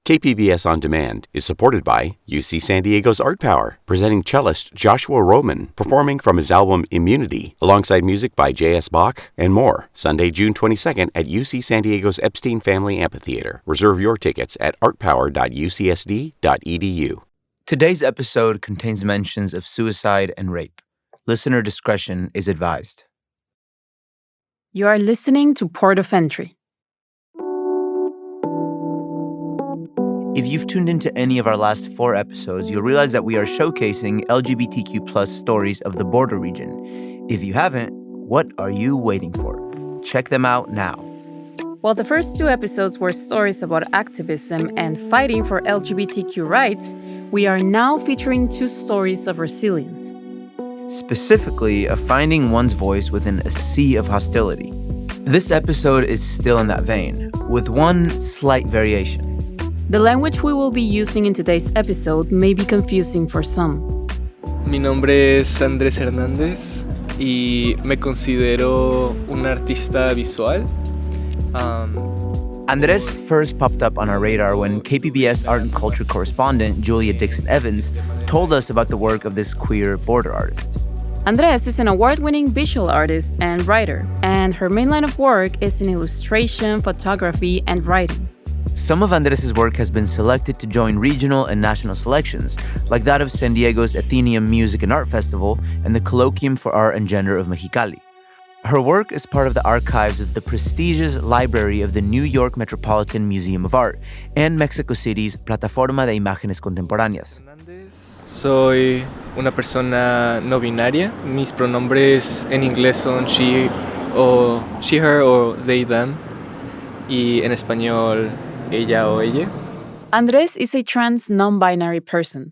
KPBS On Demand is supported by UC San Diego's Art Power, presenting cellist Joshua Roman, performing from his album Immunity, alongside music by J.S. Bach and more, Sunday, June 22nd at UC San Diego's Epstein Family Amphitheater. Reserve your tickets at artpower.ucsd.edu. Today's episode contains mentions of suicide and rape. Listener discretion is advised. You are listening to Port of Entry. If you've tuned into any of our last 4 episodes, you'll realize that we are showcasing LGBTQ plus stories of the border region. If you haven't, what are you waiting for? Check them out now. While the first 2 episodes were stories about activism and fighting for LGBTQ rights, we are now featuring 2 stories of resilience. Specifically, of finding one's voice within a sea of hostility. This episode is still in that vein, with one slight variation. The language we will be using in today's episode may be confusing for some. Mi nombre es Andres Hernandez y me considero un artista visual. Andres first popped up on our radar when KPBS art and culture correspondent Julia Dixon Evans told us about the work of this queer border artist. Andres is an award-winning visual artist and writer, and her main line of work is in illustration, photography, and writing. Some of Andres' work has been selected to join regional and national selections, like that of San Diego's Athenaeum Music and Art Festival and the Colloquium for Art and Gender of Mexicali. Her work is part of the archives of the prestigious library of the New York Metropolitan Museum of Art and Mexico City's Plataforma de Imágenes Contemporáneas. Soy una persona no binaria. Mis pronombres en inglés son she, her, o they, them. Y en español, ella o ella. Andres is a trans non-binary person.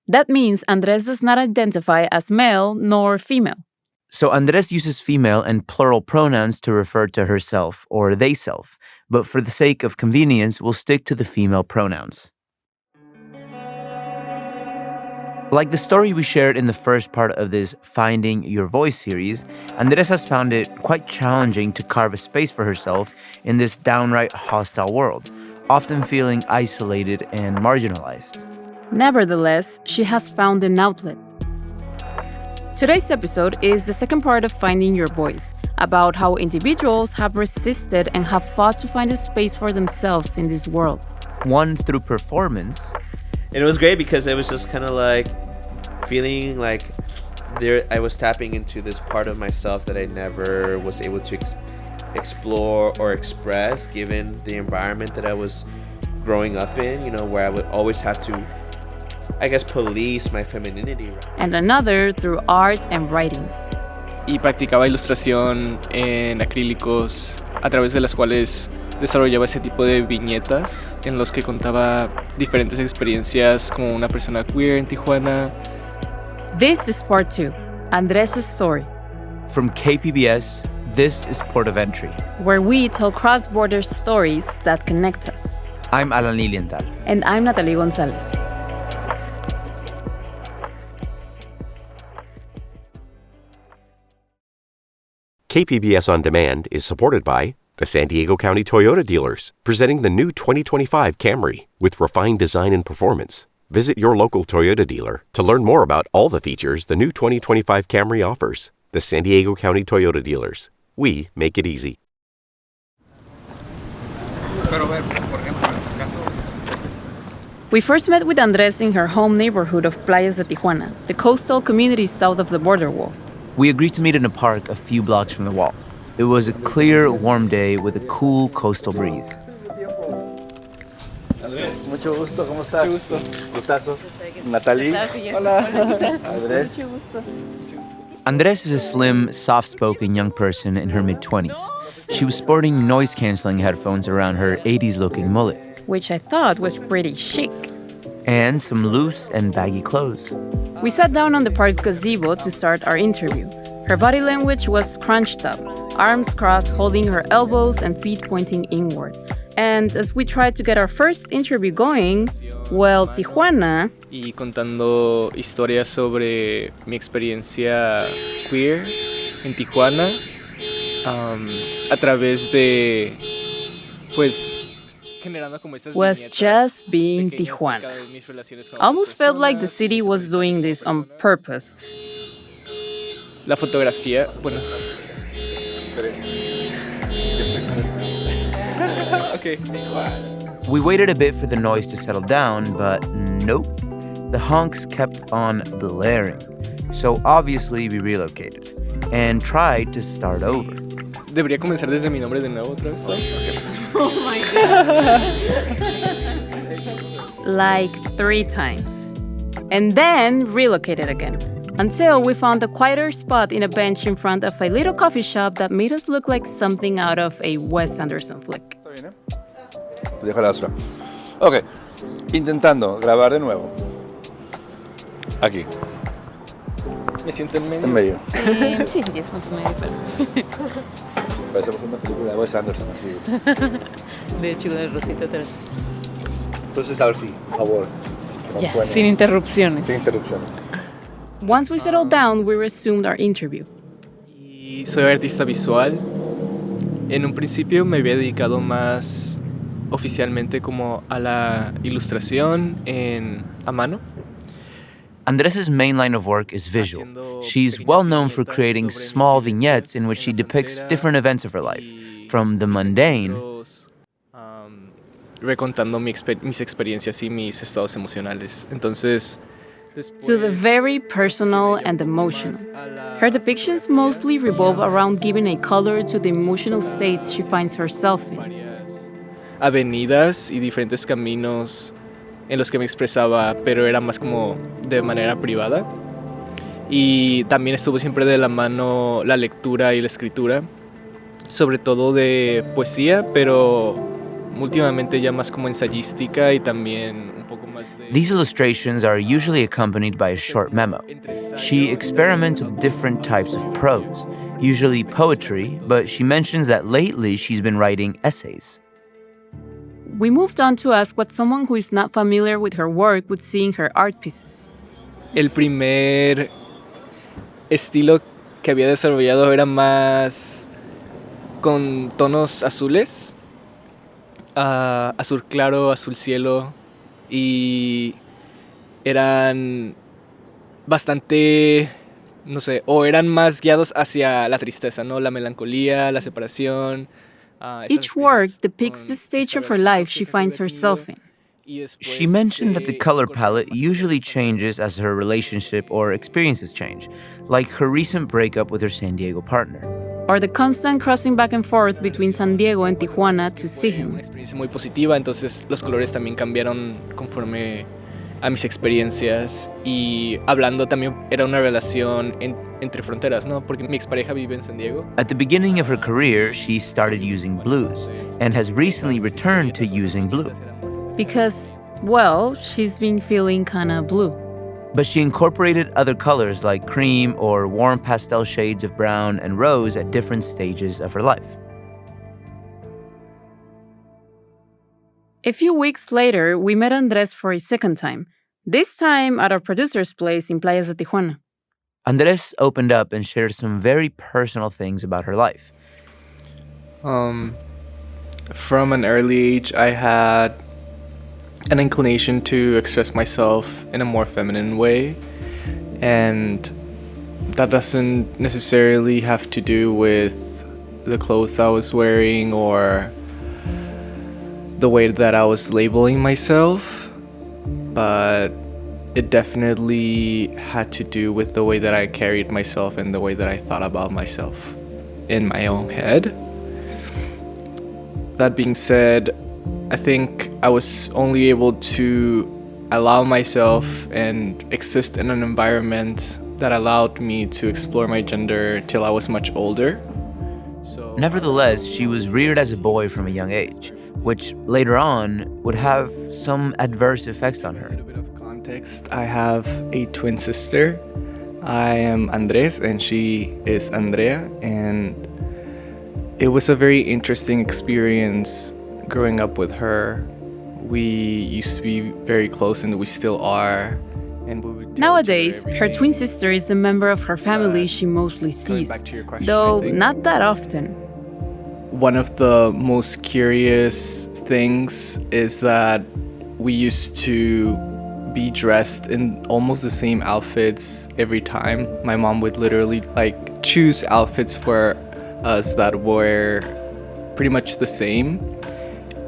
That means Andres does not identify as male nor female. So Andres uses female and plural pronouns to refer to herself or they-self, but for the sake of convenience, we'll stick to the female pronouns. Like the story we shared in the first part of this Finding Your Voice series, Andres has found it quite challenging to carve a space for herself in this downright hostile world, often feeling isolated and marginalized. Nevertheless, she has found an outlet. Today's episode is the second part of Finding Your Voice, about how individuals have resisted and have fought to find a space for themselves in this world. One through performance. And it was great because it was just kind of like feeling like I was tapping into this part of myself that I never was able to explore or express given the environment that I was growing up in, where I would always have to, I guess, police my femininity. And another through art and writing. Y practicaba ilustración en acrílicos, a través de las cuales desarrollaba ese tipo de viñetas en los que contaba diferentes experiencias como una persona queer en Tijuana. This is part 2, Andres' story. From KPBS, this is Port of Entry, where we tell cross-border stories that connect us. I'm Alan Lilienthal. And I'm Natalie Gonzalez. KPBS On Demand is supported by the San Diego County Toyota dealers, presenting the new 2025 Camry with refined design and performance. Visit your local Toyota dealer to learn more about all the features the new 2025 Camry offers. The San Diego County Toyota dealers. We make it easy. We first met with Andres in her home neighborhood of Playas de Tijuana, the coastal community south of the border wall. We agreed to meet in a park a few blocks from the wall. It was a clear, warm day with a cool coastal breeze. Andrés, mucho gusto, ¿cómo estás? Mucho gusto. Gustazo. Natalie. Hola. Andrés. Andres is a slim, soft-spoken young person in her mid-20s. She was sporting noise-canceling headphones around her 80s-looking mullet. Which I thought was pretty chic. And some loose and baggy clothes. We sat down on the park's gazebo to start our interview. Her body language was scrunched up, arms crossed, holding her elbows and feet pointing inward. And as we tried to get our first interview going, well, Tijuana... Y contando historias sobre mi experiencia queer en Tijuana, a través de, pues, was just being Tijuana. Almost felt like the city was doing this on purpose. La fotografía, bueno. Okay. We waited a bit for the noise to settle down, but nope. The honks kept on blaring. So obviously we relocated and tried to start over. ¿Debería comenzar desde mi nombre de nuevo otra vez? Oh my God. Like 3 times. And then relocated again. Until we found a quieter spot in a bench in front of a little coffee shop that made us look like something out of a Wes Anderson flick. ¿Está bien, Te dejo la basura. Ok, intentando grabar de nuevo. Aquí, Me siento en medio. en medio. Sí, sí, es punto medio, pero... Parecemos una película de Wes Anderson, así. De hecho, con el rosito atrás. Entonces, a ver si, por favor, que nos suene. Sin interrupciones. Sin interrupciones. Once we settled down, we resumed our interview. Y soy artista visual. En un principio me había dedicado más oficialmente como a la ilustración a mano. Andres' main line of work is visual. She's well known for creating small vignettes in which she depicts different events of her life, from the mundane Recontando mis experiencias y mis estados emocionales. Entonces, To the very personal and emotional. Her depictions mostly revolve around giving a color to the emotional states she finds herself in. Avenidas y diferentes caminos en los que me expresaba, pero era más como de manera privada. Y también estuvo siempre de la mano la lectura y la escritura, sobre todo de poesía, pero últimamente ya más como ensayística y también un poco más de... These illustrations are usually accompanied by a short memo. She experiments with different types of prose, usually poetry, but she mentions that lately she's been writing essays. We moved on to ask what someone who is not familiar with her work would see in her art pieces. El primer estilo que había desarrollado era más con tonos azules, azul claro, azul cielo, y eran bastante, no sé, o eran más guiados hacia la tristeza, ¿no? La melancolía, la separación. Each work depicts the stage of her life she finds herself in. She mentioned that the color palette usually changes as her relationship or experiences change, like her recent breakup with her San Diego partner. Or the constant crossing back and forth between San Diego and Tijuana to see him. Una experiencia muy positiva, entonces los colores también cambiaron conforme a mis experiencias, y hablando también era una relación entre fronteras, ¿no? Porque mi expareja vive en San Diego. At the beginning of her career, she started using blues and has recently returned to using blue. Because, well, she's been feeling kinda blue. But she incorporated other colors like cream or warm pastel shades of brown and rose at different stages of her life. A few weeks later, we met Andres for a second time, this time at our producer's place in Playas de Tijuana. Andres opened up and shared some very personal things about her life. From an early age, I had an inclination to express myself in a more feminine way, and that doesn't necessarily have to do with the clothes I was wearing or the way that I was labeling myself, but it definitely had to do with the way that I carried myself and the way that I thought about myself in my own head. That being said, I think I was only able to allow myself and exist in an environment that allowed me to explore my gender till I was much older. Nevertheless, she was reared as a boy from a young age, which later on would have some adverse effects on her. A bit of context, I have a twin sister. I am Andres and she is Andrea, and it was a very interesting experience growing up with her. We used to be very close and we still are. And we would Nowadays, her twin sister is the member of her family she mostly sees, though not that often. one of the most curious things is that we used to be dressed in almost the same outfits every time. My mom would literally choose outfits for us that were pretty much the same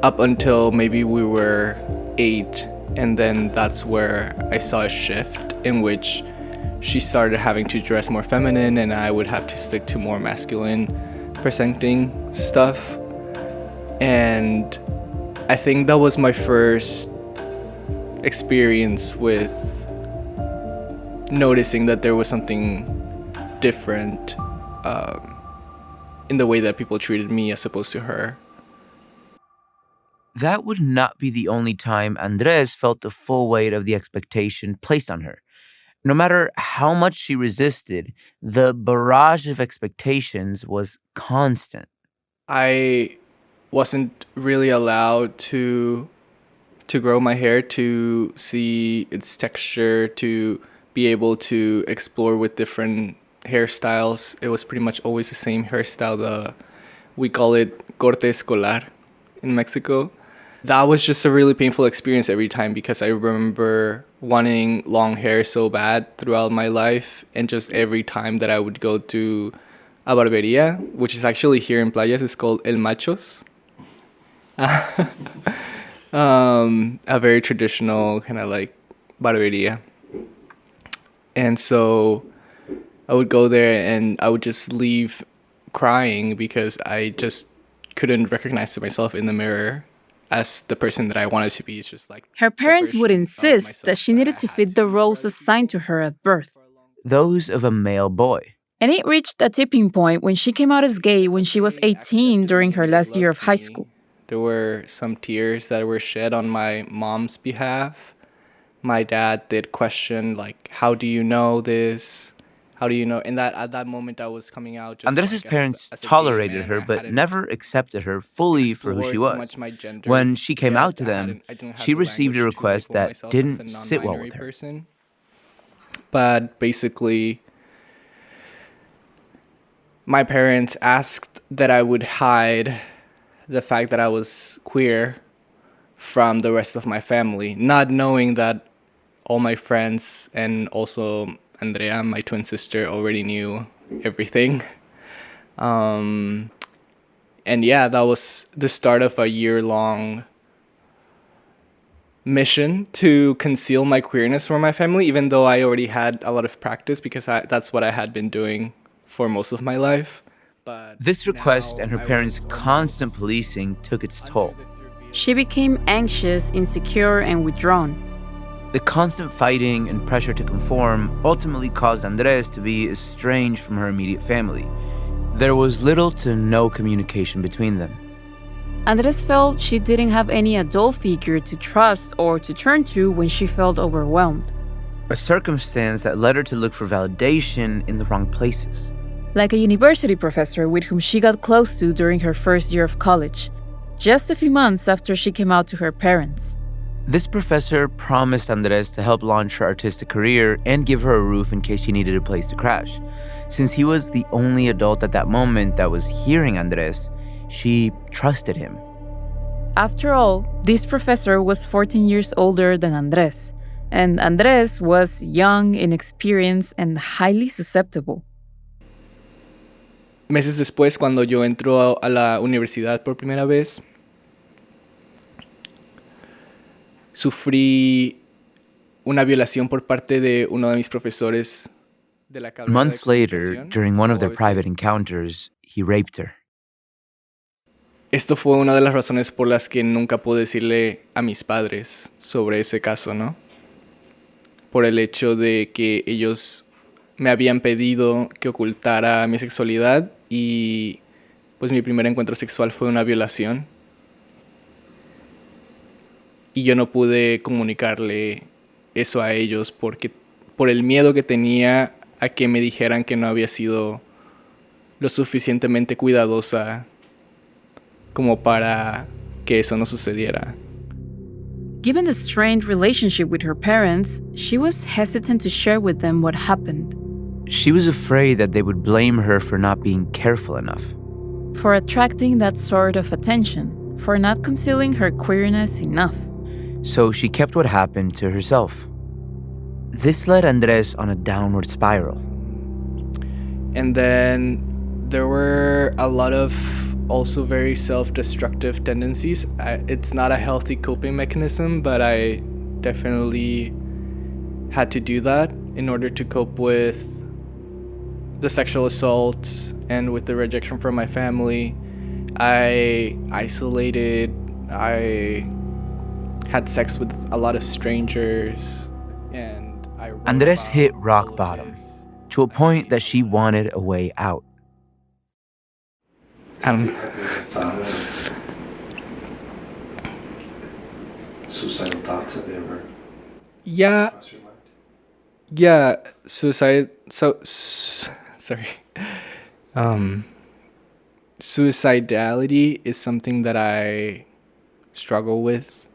up until maybe we were 8, and then that's where I saw a shift in which she started having to dress more feminine and I would have to stick to more masculine presenting stuff. And I think that was my first experience with noticing that there was something different in the way that people treated me as opposed to her. That would not be the only time Andres felt the full weight of the expectation placed on her. No matter how much she resisted, the barrage of expectations was constant. I wasn't really allowed to grow my hair, to see its texture, to be able to explore with different hairstyles. It was pretty much always the same hairstyle. We call it corte escolar in Mexico. That was just a really painful experience every time because I remember wanting long hair so bad throughout my life, and just every time that I would go to a barberia, which is actually here in Playas, it's called El Machos. A very traditional kind of barberia. And so I would go there and I would just leave crying because I just couldn't recognize myself in the mirror as the person that I wanted to be. It's just her parents would insist that she needed to fit the roles assigned to her at birth, those of a male boy. And it reached a tipping point when she came out as gay when she was 18 during her last year of high school. There were some tears that were shed on my mom's behalf. My dad did question, how do you know this? How do you know? And at that moment, I was coming out. Andres' parents tolerated her, but never accepted her fully for who she was. When she came out to them, she received a request that didn't sit well with her. But basically, my parents asked that I would hide the fact that I was queer from the rest of my family, not knowing that all my friends and also Andrea, my twin sister, already knew everything. And yeah, that was the start of a year-long mission to conceal my queerness from my family, even though I already had a lot of practice because that's what I had been doing for most of my life. But this request and her parents' constant policing took its toll. She became anxious, insecure, and withdrawn. The constant fighting and pressure to conform ultimately caused Andres to be estranged from her immediate family. There was little to no communication between them. Andres felt she didn't have any adult figure to trust or to turn to when she felt overwhelmed. A circumstance that led her to look for validation in the wrong places. Like a university professor with whom she got close to during her first year of college, just a few months after she came out to her parents. This professor promised Andres to help launch her artistic career and give her a roof in case she needed a place to crash. Since he was the only adult at that moment that was hearing Andres, she trusted him. After all, this professor was 14 years older than Andres, and Andres was young, inexperienced, and highly susceptible. Meses después, cuando yo entro a la universidad por primera vez, sufrí una violación por parte de uno de mis profesores de la carrera. Months later, during one of their private encounters, he raped her. Esto fue una de las razones por las que nunca pude decirle a mis padres sobre ese caso, ¿no? Por el hecho de que ellos me habían pedido que ocultara mi sexualidad y pues mi primer encuentro sexual fue una violación. Y yo no pude comunicarle eso a ellos porque por el miedo que tenía a que me dijeran que no había sido lo suficientemente cuidadosa como para que eso no sucediera. Given the strained relationship with her parents, she was hesitant to share with them what happened. She was afraid that they would blame her for not being careful enough. for attracting that sort of attention, for not concealing her queerness enough. So she kept what happened to herself. This led Andres on a downward spiral. And then there were a lot of also very self-destructive tendencies. It's not a healthy coping mechanism, but I definitely had to do that in order to cope with the sexual assault and with the rejection from my family. I isolated. I had sex with a lot of strangers, and I wrote Andres about hit all rock of bottom, this. to a point that she wanted a way out. Suicidal thoughts, have they ever Yeah, crossed your mind? yeah, sorry. Suicidality is something that I struggle with.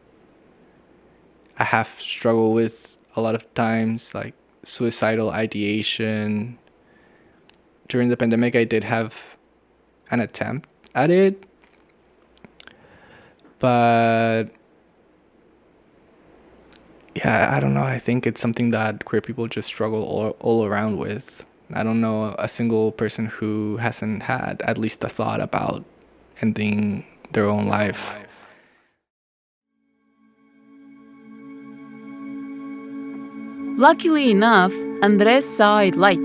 I have struggled with a lot of times, like suicidal ideation. During the pandemic, I did have an attempt at it, but yeah, I don't know. I think it's something that queer people just struggle all around with. I don't know a single person who hasn't had at least a thought about ending their own life. Luckily enough, Andres saw a light.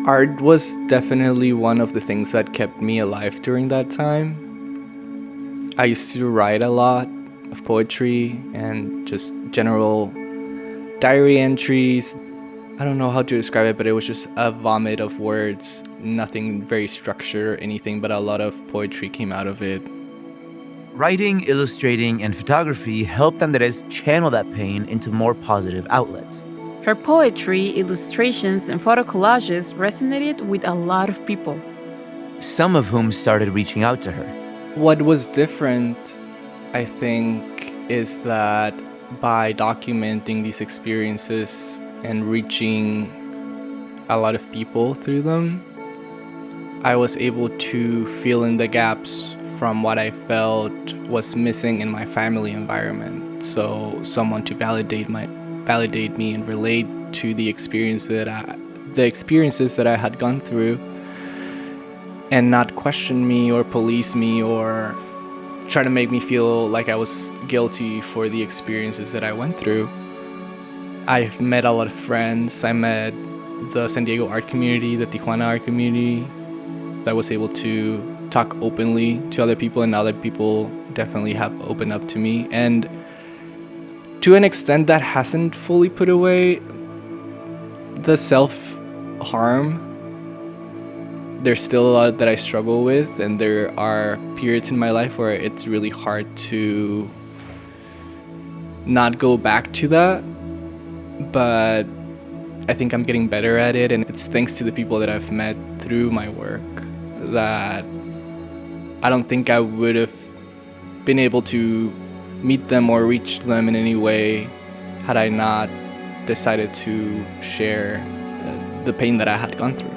Art was definitely one of the things that kept me alive during that time. I used to write a lot of poetry and just general diary entries. I don't know how to describe it, but it was just a vomit of words, nothing very structured or anything, but a lot of poetry came out of it. Writing, illustrating, and photography helped Andres channel that pain into more positive outlets. Her poetry, illustrations, and photo collages resonated with a lot of people. Some of whom started reaching out to her. What was different, I think, is that by documenting these experiences and reaching a lot of people through them, I was able to fill in the gaps from what I felt was missing in my family environment. So someone to validate me and relate to the experiences that I had gone through, and not question me or police me or try to make me feel like I was guilty for the experiences that I went through. I've met a lot of friends. I met the San Diego art community, the Tijuana art community, that was able to talk openly to other people, and other people definitely have opened up to me. And to an extent that hasn't fully put away the self-harm. There's still a lot that I struggle with, and there are periods in my life where it's really hard to not go back to that. But I think I'm getting better at it, and it's thanks to the people that I've met through my work that I don't think I would have been able to meet them or reach them in any way had I not decided to share the pain that I had gone through.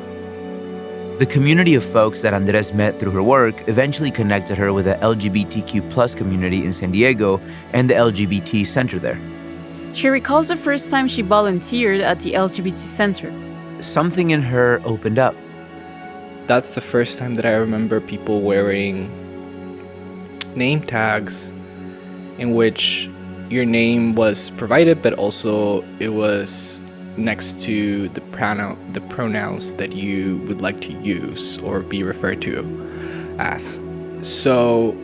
The community of folks that Andres met through her work eventually connected her with the LGBTQ+ community in San Diego and the LGBT center there. She recalls the first time she volunteered at the LGBT center. Something in her opened up. That's the first time that I remember people wearing name tags in which your name was provided, but also it was next to the pronouns that you would like to use or be referred to as. So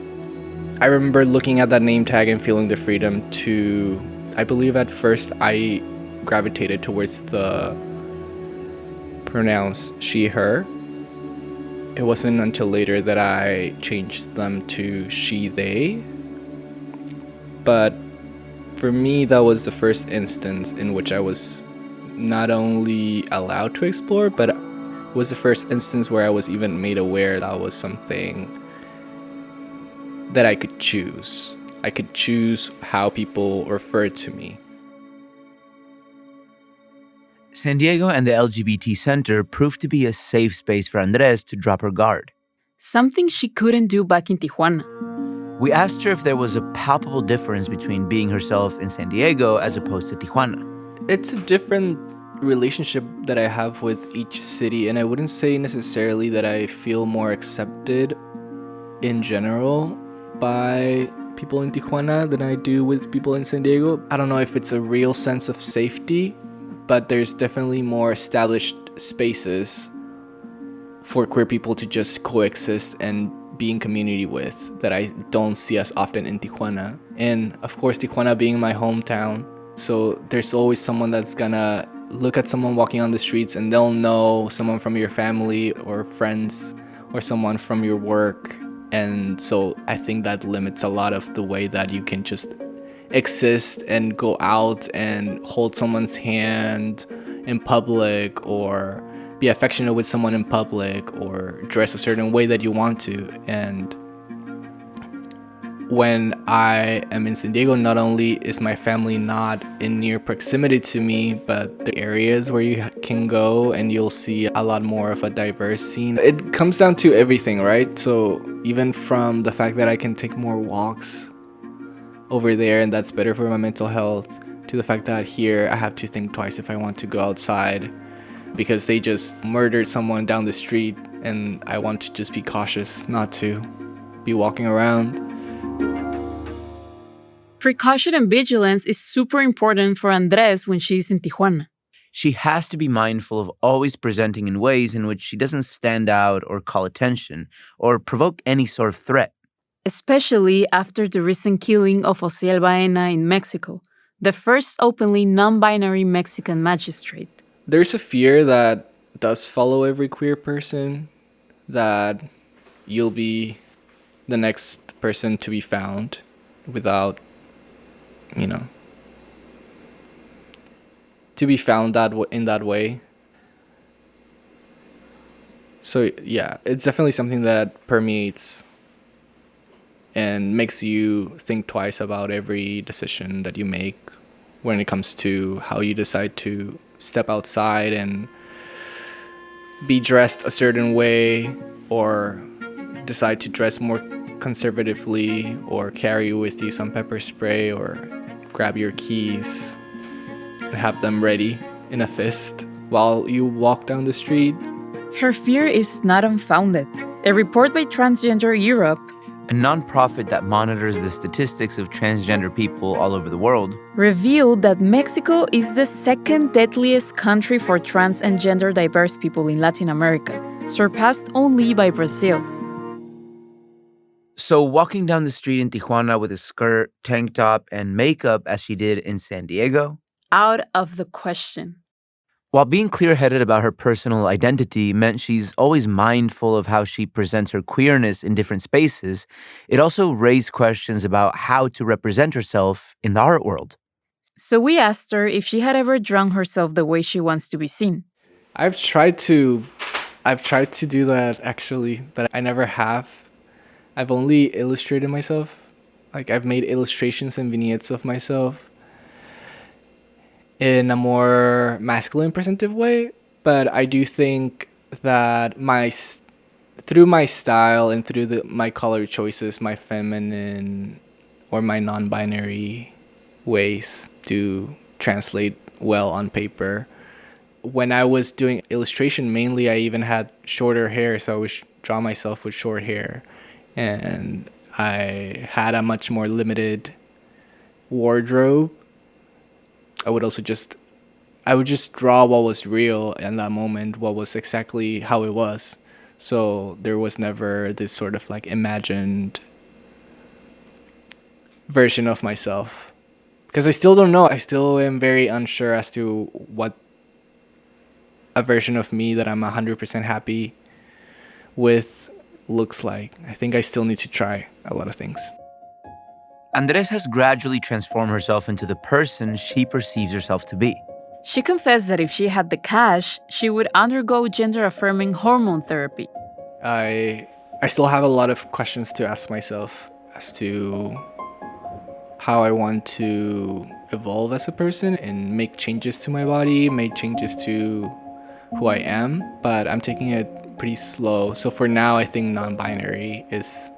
I remember looking at that name tag and feeling the freedom to, I believe at first I gravitated towards the pronouns she, her. It wasn't until later that I changed them to she, they. But for me, that was the first instance in which I was not only allowed to explore, but it was the first instance where I was even made aware that was something that I could choose. I could choose how people referred to me. San Diego and the LGBT Center proved to be a safe space for Andres to drop her guard. something she couldn't do back in Tijuana. We asked her if there was a palpable difference between being herself in San Diego as opposed to Tijuana. It's a different relationship that I have with each city, and I wouldn't say necessarily that I feel more accepted in general by people in Tijuana than I do with people in San Diego. I don't know if it's a real sense of safety, but there's definitely more established spaces for queer people to just coexist and be in community with that I don't see as often in Tijuana. And of course, Tijuana being my hometown, so there's always someone that's gonna look at someone walking on the streets and they'll know someone from your family or friends or someone from your work. And so I think that limits a lot of the way that you can just exist and go out and hold someone's hand in public or be affectionate with someone in public or dress a certain way that you want to. And when I am in San Diego, not only is my family not in near proximity to me, but the areas where you can go and you'll see a lot more of a diverse scene. It comes down to everything, right? So even from the fact that I can take more walks over there and that's better for my mental health, to the fact that here I have to think twice if I want to go outside because they just murdered someone down the street and I want to just be cautious not to be walking around. Precaution and vigilance is super important for Andres when she's in Tijuana. She has to be mindful of always presenting in ways in which she doesn't stand out or call attention or provoke any sort of threat. Especially after the recent killing of Ociel Baena in Mexico, the first openly non-binary Mexican magistrate. There's a fear that does follow every queer person, that you'll be the next person to be found without, to be found in that way. So yeah, it's definitely something that permeates and makes you think twice about every decision that you make when it comes to how you decide to step outside and be dressed a certain way or decide to dress more conservatively or carry with you some pepper spray or grab your keys and have them ready in a fist while you walk down the street. Her fear is not unfounded. A report by Transgender Europe, a nonprofit that monitors the statistics of transgender people all over the world, revealed that Mexico is the second deadliest country for trans and gender diverse people in Latin America, surpassed only by Brazil. So walking down the street in Tijuana with a skirt, tank top, and makeup as she did in San Diego? Out of the question. While being clear-headed about her personal identity meant she's always mindful of how she presents her queerness in different spaces, it also raised questions about how to represent herself in the art world. So we asked her if she had ever drawn herself the way she wants to be seen. I've tried to do that actually, but I never have. I've only illustrated myself. Like I've made illustrations and vignettes of myself in a more masculine presentative way, but I do think that through my style and through my color choices, my feminine or my non-binary ways do translate well on paper. When I was doing illustration, mainly I even had shorter hair, so I would draw myself with short hair, and I had a much more limited wardrobe. I would just draw what was real in that moment, what was exactly how it was. So there was never this sort of like imagined version of myself. Because I still don't know. I still am very unsure as to what a version of me that I'm 100% happy with looks like. I think I still need to try a lot of things. Andres has gradually transformed herself into the person she perceives herself to be. She confessed that if she had the cash, she would undergo gender-affirming hormone therapy. I still have a lot of questions to ask myself as to how I want to evolve as a person and make changes to my body, make changes to who I am, but I'm taking it pretty slow. So for now, I think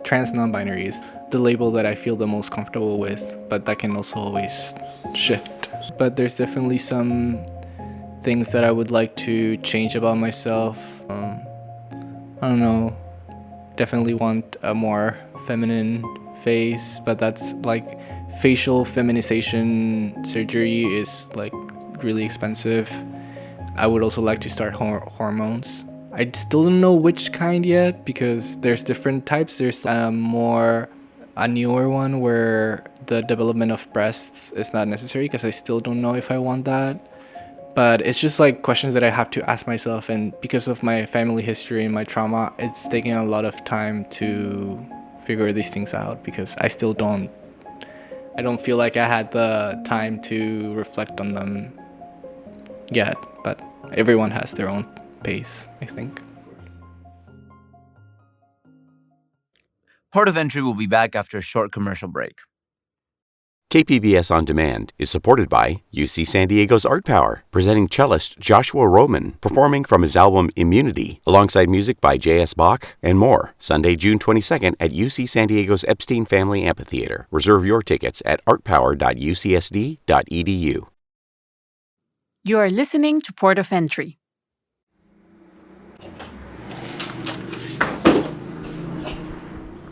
trans non-binary is the label that I feel the most comfortable with, but that can also always shift. But there's definitely some things that I would like to change about myself. I don't know, definitely want a more feminine face, but that's like facial feminization surgery is like really expensive. I would also like to start hormones. I still don't know which kind yet because there's different types. There's a newer one where the development of breasts is not necessary because I still don't know if I want that. But it's just like questions that I have to ask myself, and because of my family history and my trauma, it's taking a lot of time to figure these things out because I don't feel like I had the time to reflect on them yet, but everyone has their own pace, I think. Port of Entry will be back after a short commercial break. KPBS On Demand is supported by UC San Diego's Art Power, presenting cellist Joshua Roman, performing from his album Immunity, alongside music by J.S. Bach and more, Sunday, June 22nd at UC San Diego's Epstein Family Amphitheater. Reserve your tickets at artpower.ucsd.edu. You are listening to Port of Entry.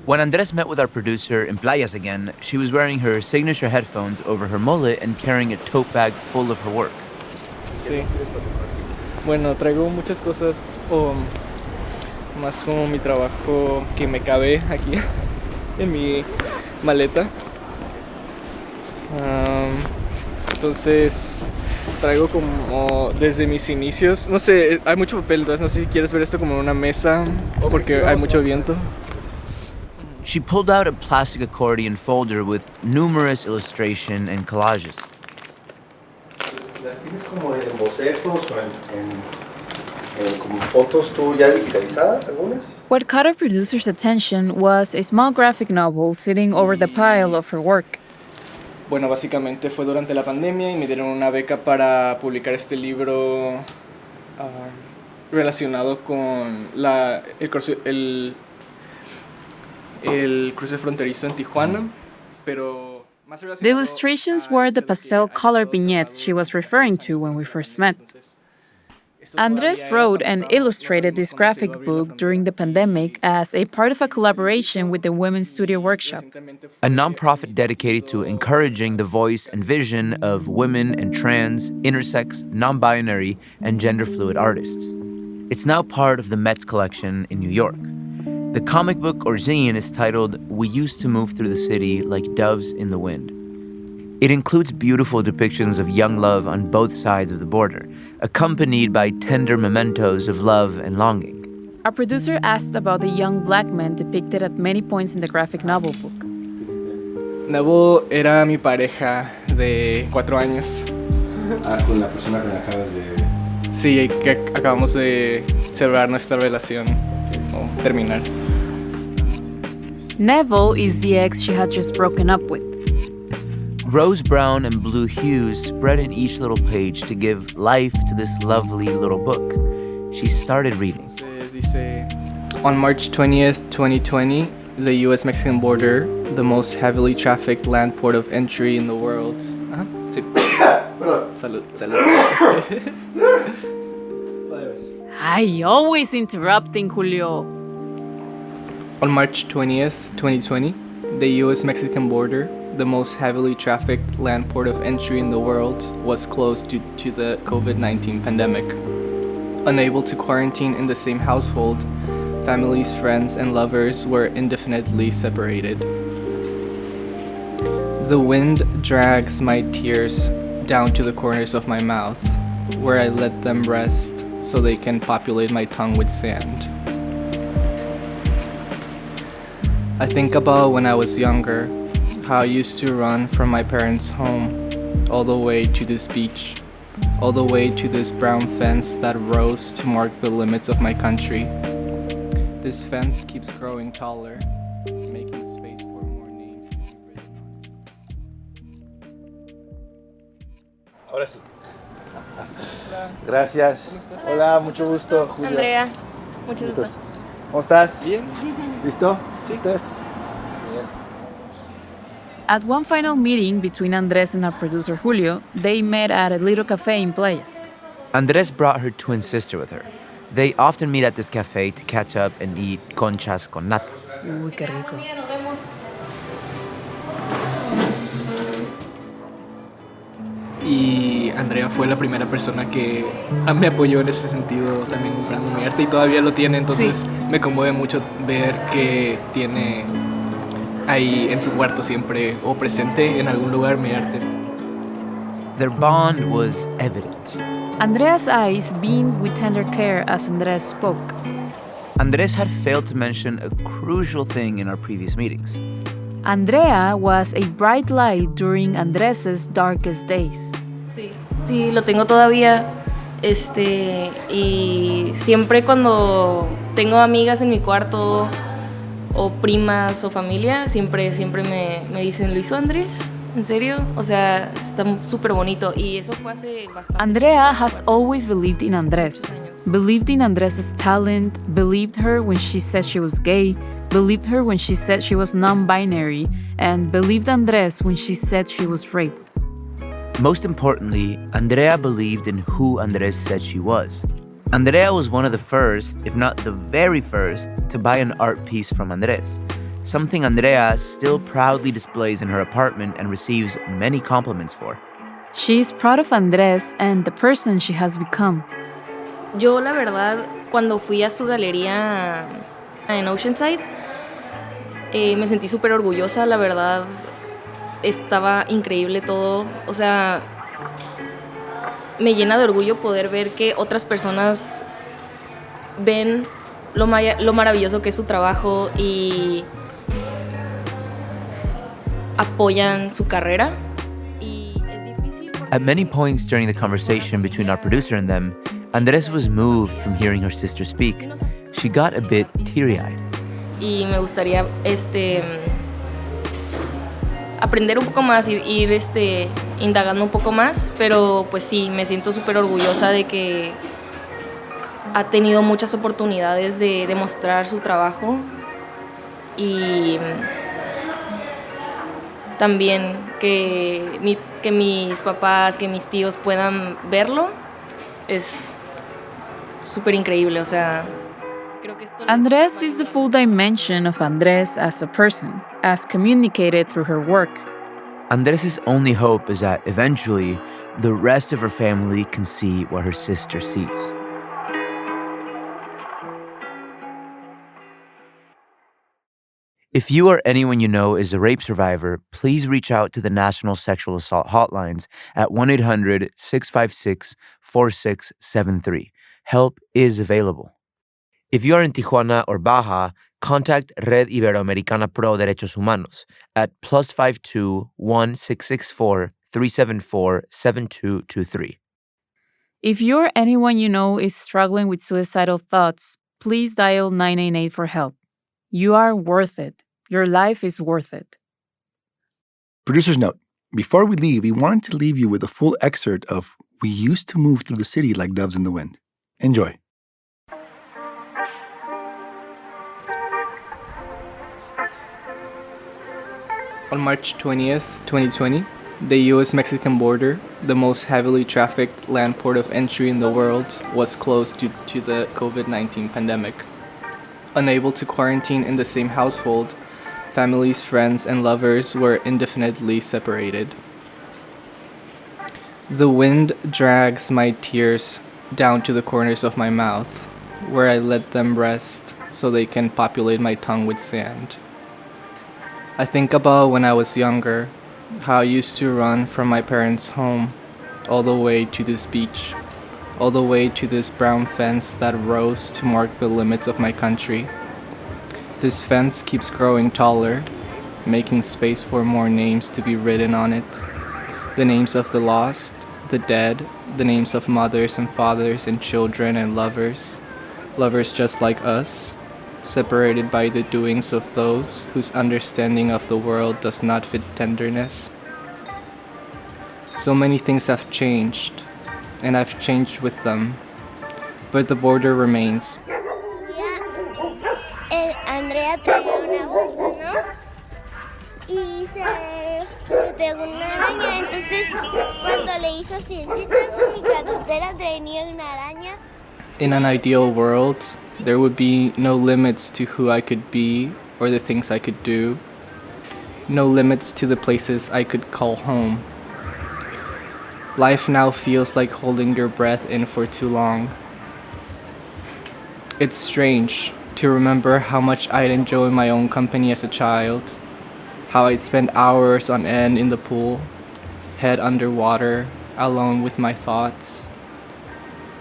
When Andres met with our producer in Playas again, she was wearing her signature headphones over her mullet and carrying a tote bag full of her work. Sí. Bueno, traigo muchas cosas, más como mi trabajo que me cabe aquí en mi maleta. Entonces traigo como desde mis inicios, no sé, hay mucho papel, entonces no sé si quieres ver esto como en una mesa porque hay mucho viento. She pulled out a plastic accordion folder with numerous illustration and collages. ¿Las tienes como en bocetos o en como fotos tú ya digitalizadas algunas? What caught our producer's attention was a small graphic novel sitting over the pile of her work. Bueno, básicamente fue durante la pandemia y me dieron una beca para publicar este libro relacionado con el cruce fronterizo en Tijuana, pero más relacionado. The illustrations were the pastel color vignettes she was referring to when we first met. Andres wrote and illustrated this graphic book during the pandemic as a part of a collaboration with the Women's Studio Workshop, a nonprofit dedicated to encouraging the voice and vision of women and trans, intersex, non-binary, and gender-fluid artists. It's now part of the Met's collection in New York. The comic book or zine is titled We Used to Move Through the City Like Doves in the Wind. It includes beautiful depictions of young love on both sides of the border, accompanied by tender mementos of love and longing. Our producer asked about the young black men depicted at many points in the graphic novel book. Nebo era mi pareja de 4 años. Con la persona que acabas de... Sí, que acabamos de cerrar nuestra relación o terminar. Neville is the ex she had just broken up with. Rose brown and blue hues spread in each little page to give life to this lovely little book. She started reading. On March 20th, 2020, the U.S.-Mexican border, the most heavily trafficked land port of entry in the world. Sí. Salud, salud. Ay, always interrupting, Julio. On March 20th, 2020, the U.S.-Mexican border, the most heavily trafficked land port of entry in the world, was closed due to the COVID-19 pandemic. Unable to quarantine in the same household, families, friends, and lovers were indefinitely separated. The wind drags my tears down to the corners of my mouth, where I let them rest so they can populate my tongue with sand. I think about when I was younger, how I used to run from my parents' home, all the way to this beach, all the way to this brown fence that rose to mark the limits of my country. This fence keeps growing taller, making space for more names to be written on. Ahora sí. Gracias. Hola, mucho gusto, Julio. Andrea. Mucho gusto. ¿Cómo estás? Bien. ¿Listo? Sí. ¿Estás? Bien. At one final meeting between Andres and our producer Julio, they met at a little cafe in Playas. Andres brought her twin sister with her. They often meet at this cafe to catch up and eat conchas con nata. Uy, qué rico. Y Andrea fue la primera persona que me apoyó en ese sentido, también comprando mi arte, y todavía lo tiene, entonces me conmueve mucho ver que tiene ahí en su cuarto siempre o presente en algún lugar mi arte. Their bond was evident. Andrea's eyes beamed with tender care as Andres spoke. Andres had failed to mention a crucial thing in our previous meetings. Andrea was a bright light during Andres's darkest days. Sí, lo tengo todavía. Y siempre cuando tengo amigas en mi cuarto o primas o familia, siempre me dicen, ¿lo hizo Andrés? ¿En serio? O sea, está súper bonito y eso fue hace bastante. Andrea has always believed in Andres. Believed in Andres's talent, believed her when she said she was gay, believed her when she said she was non-binary, and believed Andres when she said she was raped. Most importantly, Andrea believed in who Andres said she was. Andrea was one of the first, if not the very first, to buy an art piece from Andres, something Andrea still proudly displays in her apartment and receives many compliments for. She is proud of Andres and the person she has become. Yo, la verdad, cuando fui a su galería en Oceanside, me sentí súper orgullosa, la verdad. Estaba increíble todo, o sea, me llena de orgullo poder ver que otras personas ven lo maravilloso que es su trabajo y apoyan su carrera. Y es difícil porque... At many points during the conversation between our producer and them, Andres was moved from hearing her sister speak. She got a bit teary-eyed. Y me gustaría aprender un poco más y ir indagando un poco más, pero pues sí, me siento súper orgullosa de que ha tenido muchas oportunidades de demostrar su trabajo y también que mis papás, que mis tíos puedan verlo, es súper increíble, o sea... Andres is the full dimension of Andres as a person, as communicated through her work. Andres' only hope is that eventually the rest of her family can see what her sister sees. If you or anyone you know is a rape survivor, please reach out to the National Sexual Assault Hotlines at 1-800-656-4673. Help is available. If you are in Tijuana or Baja, contact Red Iberoamericana Pro, derechos, humanos at +52 1664 374 7223. If you or anyone you know is struggling with suicidal thoughts, please dial 988 for help. You are worth it. Your life is worth it. Producer's note. Before we leave, we wanted to leave you with a full excerpt of We Used to Move Through the City Like Doves in the Wind. Enjoy. On March 20th, 2020, the U.S.-Mexican border, the most heavily trafficked land port of entry in the world, was closed due to the COVID-19 pandemic. Unable to quarantine in the same household, families, friends, and lovers were indefinitely separated. The wind drags my tears down to the corners of my mouth, where I let them rest so they can populate my tongue with sand. I think about when I was younger, how I used to run from my parents' home all the way to this beach, all the way to this brown fence that rose to mark the limits of my country. This fence keeps growing taller, making space for more names to be written on it. The names of the lost, the dead, the names of mothers and fathers and children and lovers just like us, separated by the doings of those whose understanding of the world does not fit tenderness. So many things have changed, and I've changed with them, but the border remains. ella traía una bolsa, ¿no? Y le pegó una araña. Entonces, cuando le hizo así, sí traigo mi cartera, tenía una araña. In an ideal world, there would be no limits to who I could be or the things I could do. No limits to the places I could call home. Life now feels like holding your breath in for too long. It's strange to remember how much I'd enjoy my own company as a child, how I'd spend hours on end in the pool, head underwater, alone with my thoughts.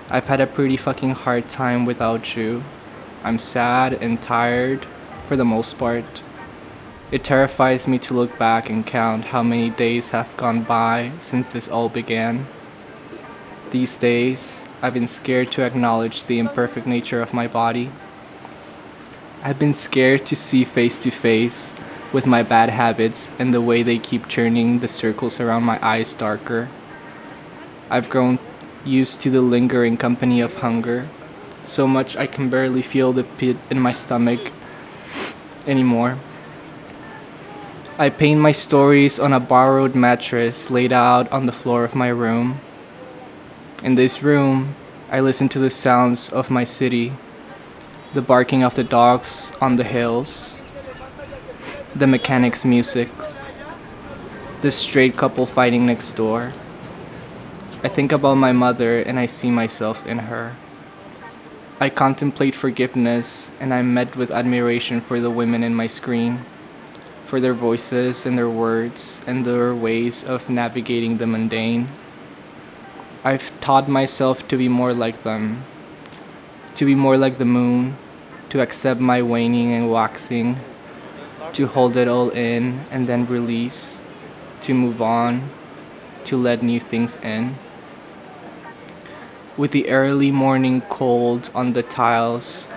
I've had a pretty fucking hard time without you. I'm sad and tired, for the most part. It terrifies me to look back and count how many days have gone by since this all began. These days, I've been scared to acknowledge the imperfect nature of my body. I've been scared to see face to face with my bad habits and the way they keep turning the circles around my eyes darker. I've grown used to the lingering company of hunger, so much I can barely feel the pit in my stomach anymore. I paint my stories on a borrowed mattress laid out on the floor of my room. In this room, I listen to the sounds of my city, the barking of the dogs on the hills, the mechanics' music, the straight couple fighting next door. I think about my mother and I see myself in her. I contemplate forgiveness and I'm met with admiration for the women in my screen, for their voices and their words and their ways of navigating the mundane. I've taught myself to be more like them, to be more like the moon, to accept my waning and waxing, to hold it all in and then release, to move on, to let new things in. With the early morning cold on the tiles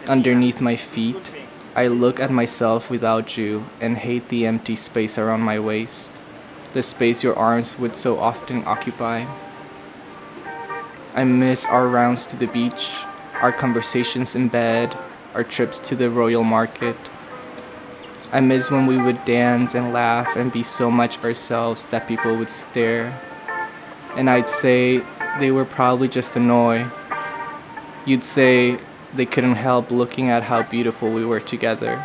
underneath my feet, I look at myself without you and hate the empty space around my waist, the space your arms would so often occupy. I miss our rounds to the beach, our conversations in bed, our trips to the Royal Market. I miss when we would dance and laugh and be so much ourselves that people would stare. And I'd say they were probably just annoyed. You'd say they couldn't help looking at how beautiful we were together.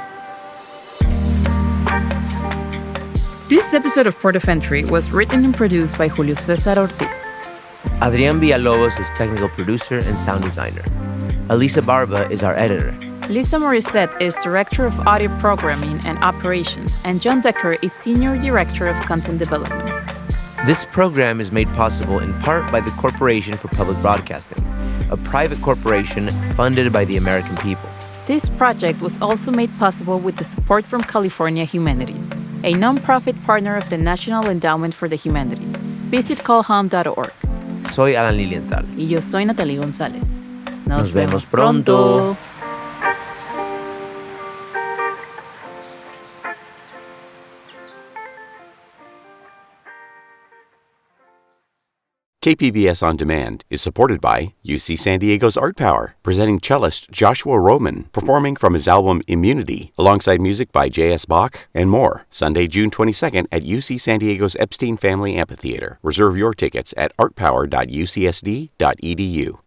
This episode of Port of Entry was written and produced by Julio Cesar Ortiz. Adrián Villalobos is technical producer and sound designer. Elisa Barba is our editor. Lisa Morissette is Director of Audio Programming and Operations, and John Decker is Senior Director of Content Development. This program is made possible in part by the Corporation for Public Broadcasting, a private corporation funded by the American people. This project was also made possible with the support from California Humanities, a nonprofit partner of the National Endowment for the Humanities. Visit callhome.org. Soy Alan Lilienthal. Y yo soy Natalie González. Nos vemos pronto. KPBS On Demand is supported by UC San Diego's Art Power, presenting cellist Joshua Roman, performing from his album Immunity, alongside music by J.S. Bach and more, Sunday, June 22nd at UC San Diego's Epstein Family Amphitheater. Reserve your tickets at artpower.ucsd.edu.